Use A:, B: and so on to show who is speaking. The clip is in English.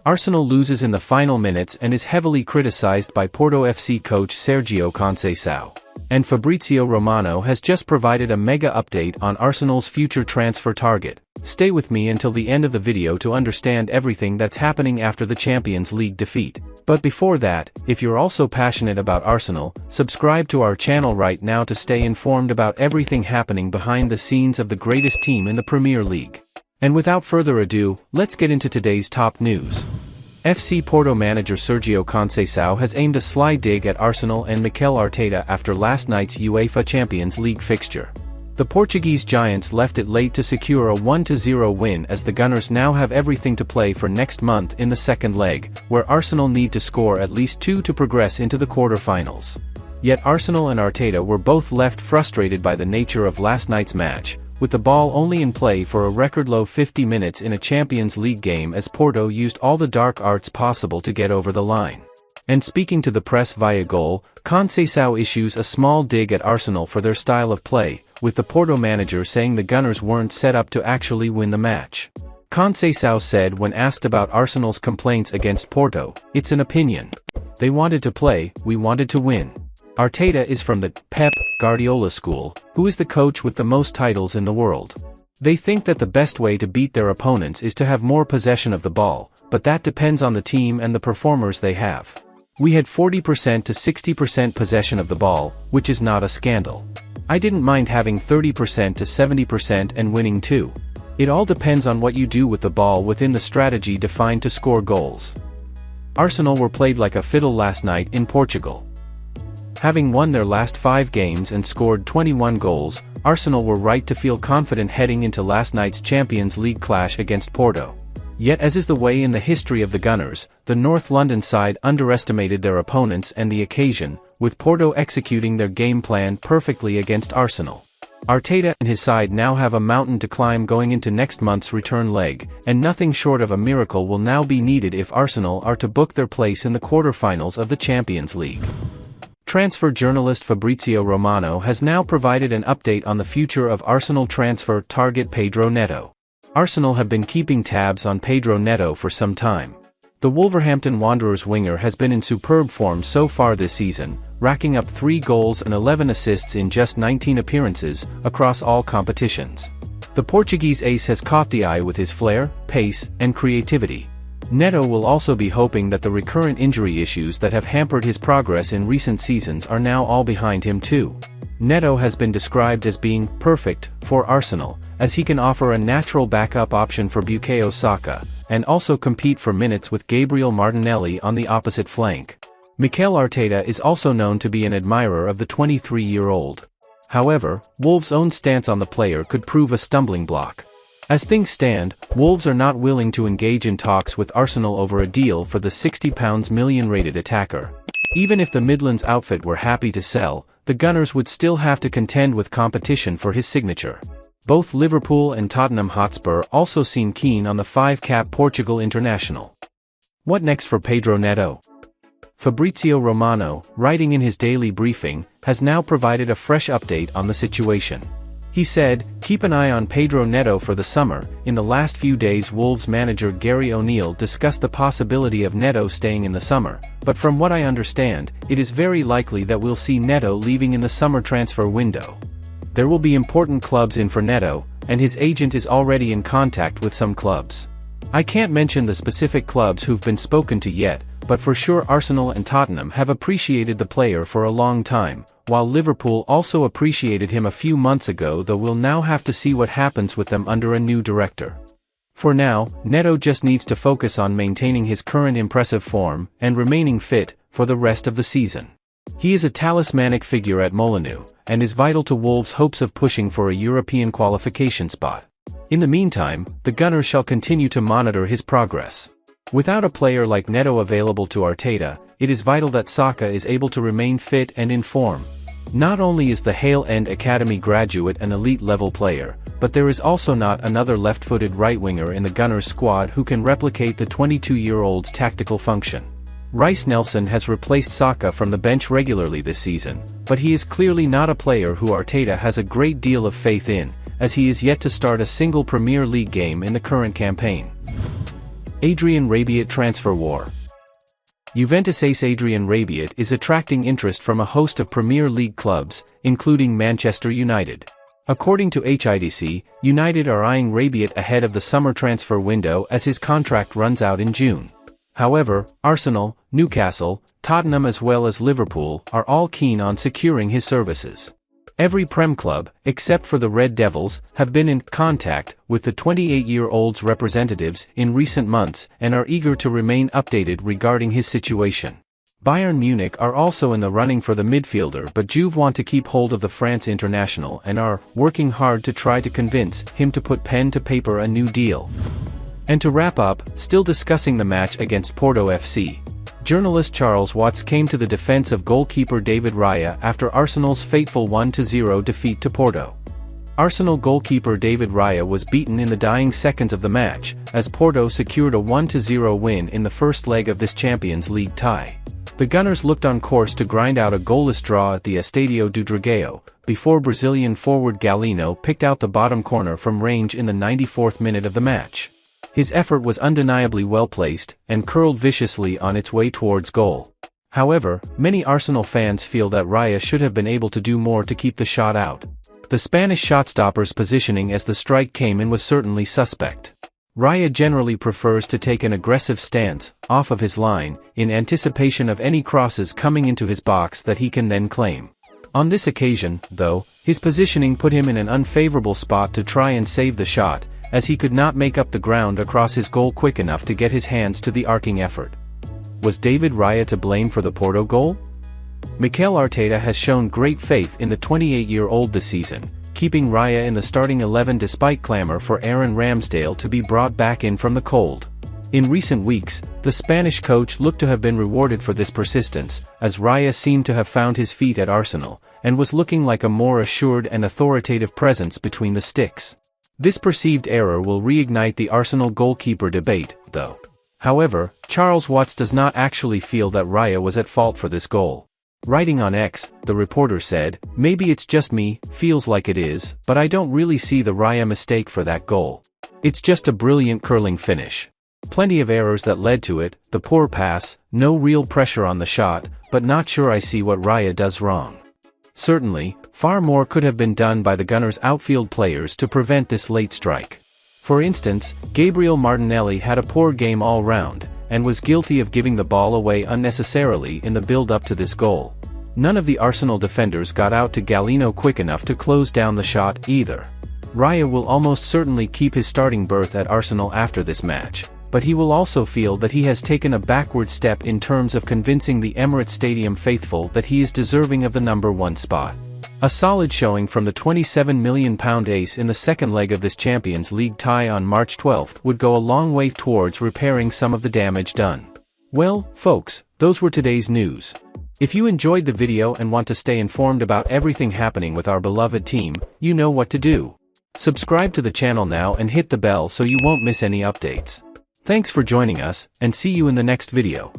A: Arsenal loses in the final minutes and is heavily criticized by Porto FC coach Sergio Conceicao. And Fabrizio Romano has just provided a mega update on Arsenal's future transfer target. Stay with me until the end of the video to understand everything that's happening after the Champions League defeat. But before that, if you're also passionate about Arsenal, subscribe to our channel right now to stay informed about everything happening behind the scenes of the greatest team in the Premier League. And without further ado, let's get into today's top news. FC Porto manager Sergio Conceicao has aimed a sly dig at Arsenal and Mikel Arteta after last night's UEFA Champions League fixture. The Portuguese giants left it late to secure a 1-0 win, as the Gunners now have everything to play for next month in the second leg, where Arsenal need to score at least 2 to progress into the quarter-finals. Yet Arsenal and Arteta were both left frustrated by the nature of last night's match, with the ball only in play for a record-low 50 minutes in a Champions League game, as Porto used all the dark arts possible to get over the line. And speaking to the press via goal, Conceicao issues a small dig at Arsenal for their style of play, with the Porto manager saying the Gunners weren't set up to actually win the match. Conceicao said when asked about Arsenal's complaints against Porto, "It's an opinion. They wanted to play, we wanted to win." Arteta is from the Pep Guardiola school, who is the coach with the most titles in the world. They think that the best way to beat their opponents is to have more possession of the ball, but that depends on the team and the performers they have. We had 40% to 60% possession of the ball, which is not a scandal. I didn't mind having 30% to 70% and winning too. It all depends on what you do with the ball within the strategy defined to score goals. Arsenal were played like a fiddle last night in Portugal. Having won their last 5 games and scored 21 goals, Arsenal were right to feel confident heading into last night's Champions League clash against Porto. Yet, as is the way in the history of the Gunners, the North London side underestimated their opponents and the occasion, with Porto executing their game plan perfectly against Arsenal. Arteta and his side now have a mountain to climb going into next month's return leg, and nothing short of a miracle will now be needed if Arsenal are to book their place in the quarter-finals of the Champions League. Transfer journalist Fabrizio Romano has now provided an update on the future of Arsenal transfer target Pedro Netto. Arsenal have been keeping tabs on Pedro Netto for some time. The Wolverhampton Wanderers winger has been in superb form so far this season, racking up 3 goals and 11 assists in just 19 appearances, across all competitions. The Portuguese ace has caught the eye with his flair, pace, and creativity. Netto will also be hoping that the recurrent injury issues that have hampered his progress in recent seasons are now all behind him too. Netto has been described as being perfect for Arsenal, as he can offer a natural backup option for Bukayo Saka, and also compete for minutes with Gabriel Martinelli on the opposite flank. Mikel Arteta is also known to be an admirer of the 23-year-old. However, Wolves' own stance on the player could prove a stumbling block. As things stand, Wolves are not willing to engage in talks with Arsenal over a deal for the £60 million rated attacker. Even if the Midlands outfit were happy to sell, the Gunners would still have to contend with competition for his signature. Both Liverpool and Tottenham Hotspur also seem keen on the 5-cap Portugal international. What next for Pedro Netto? Fabrizio Romano, writing in his daily briefing, has now provided a fresh update on the situation. He said, "Keep an eye on Pedro Netto for the summer." In the last few days, Wolves manager Gary O'Neill discussed the possibility of Netto staying in the summer, but from what I understand, it is very likely that we'll see Netto leaving in the summer transfer window. There will be important clubs in for Netto, and his agent is already in contact with some clubs. I can't mention the specific clubs who've been spoken to yet, but for sure Arsenal and Tottenham have appreciated the player for a long time, while Liverpool also appreciated him a few months ago, though we'll now have to see what happens with them under a new director. For now, Netto just needs to focus on maintaining his current impressive form, and remaining fit, for the rest of the season. He is a talismanic figure at Molineux, and is vital to Wolves' hopes of pushing for a European qualification spot. In the meantime, the Gunners shall continue to monitor his progress. Without a player like Netto available to Arteta, it is vital that Saka is able to remain fit and in form. Not only is the Hale End Academy graduate an elite-level player, but there is also not another left-footed right-winger in the Gunners squad who can replicate the 22-year-old's tactical function. Reiss Nelson has replaced Saka from the bench regularly this season, but he is clearly not a player who Arteta has a great deal of faith in, as he is yet to start a single Premier League game in the current campaign. Adrien Rabiot transfer war. Juventus ace Adrien Rabiot is attracting interest from a host of Premier League clubs, including Manchester United. According to HIDC, United are eyeing Rabiot ahead of the summer transfer window as his contract runs out in June. However, Arsenal, Newcastle, Tottenham as well as Liverpool are all keen on securing his services. Every Prem club, except for the Red Devils, have been in contact with the 28-year-old's representatives in recent months and are eager to remain updated regarding his situation. Bayern Munich are also in the running for the midfielder, but Juve want to keep hold of the France international and are working hard to try to convince him to put pen to paper a new deal. And to wrap up, still discussing the match against Porto FC, journalist Charles Watts came to the defense of goalkeeper David Raya after Arsenal's fateful 1-0 defeat to Porto. Arsenal goalkeeper David Raya was beaten in the dying seconds of the match, as Porto secured a 1-0 win in the first leg of this Champions League tie. The Gunners looked on course to grind out a goalless draw at the Estádio do Dragão, before Brazilian forward Galeno picked out the bottom corner from range in the 94th minute of the match. His effort was undeniably well-placed, and curled viciously on its way towards goal. However, many Arsenal fans feel that Raya should have been able to do more to keep the shot out. The Spanish shotstopper's positioning as the strike came in was certainly suspect. Raya generally prefers to take an aggressive stance, off of his line, in anticipation of any crosses coming into his box that he can then claim. On this occasion, though, his positioning put him in an unfavorable spot to try and save the shot, as he could not make up the ground across his goal quick enough to get his hands to the arcing effort. Was David Raya to blame for the Porto goal? Mikel Arteta has shown great faith in the 28-year-old this season, keeping Raya in the starting 11 despite clamor for Aaron Ramsdale to be brought back in from the cold. In recent weeks, the Spanish coach looked to have been rewarded for this persistence, as Raya seemed to have found his feet at Arsenal, and was looking like a more assured and authoritative presence between the sticks. This perceived error will reignite the Arsenal goalkeeper debate, though. However, Charles Watts does not actually feel that Raya was at fault for this goal. Writing on X, the reporter said, "Maybe it's just me, feels like it is, but I don't really see the Raya mistake for that goal. It's just a brilliant curling finish. Plenty of errors that led to it, the poor pass, no real pressure on the shot, but not sure I see what Raya does wrong." Certainly, far more could have been done by the Gunners' outfield players to prevent this late strike. For instance, Gabriel Martinelli had a poor game all round, and was guilty of giving the ball away unnecessarily in the build-up to this goal. None of the Arsenal defenders got out to Galeno quick enough to close down the shot either. Raya will almost certainly keep his starting berth at Arsenal after this match, but he will also feel that he has taken a backward step in terms of convincing the Emirates Stadium faithful that he is deserving of the number 1 spot. A solid showing from the £27 million ace in the second leg of this Champions League tie on March 12 would go a long way towards repairing some of the damage done. Well, folks, those were today's news. If you enjoyed the video and want to stay informed about everything happening with our beloved team, you know what to do. Subscribe to the channel now and hit the bell so you won't miss any updates. Thanks for joining us, and see you in the next video.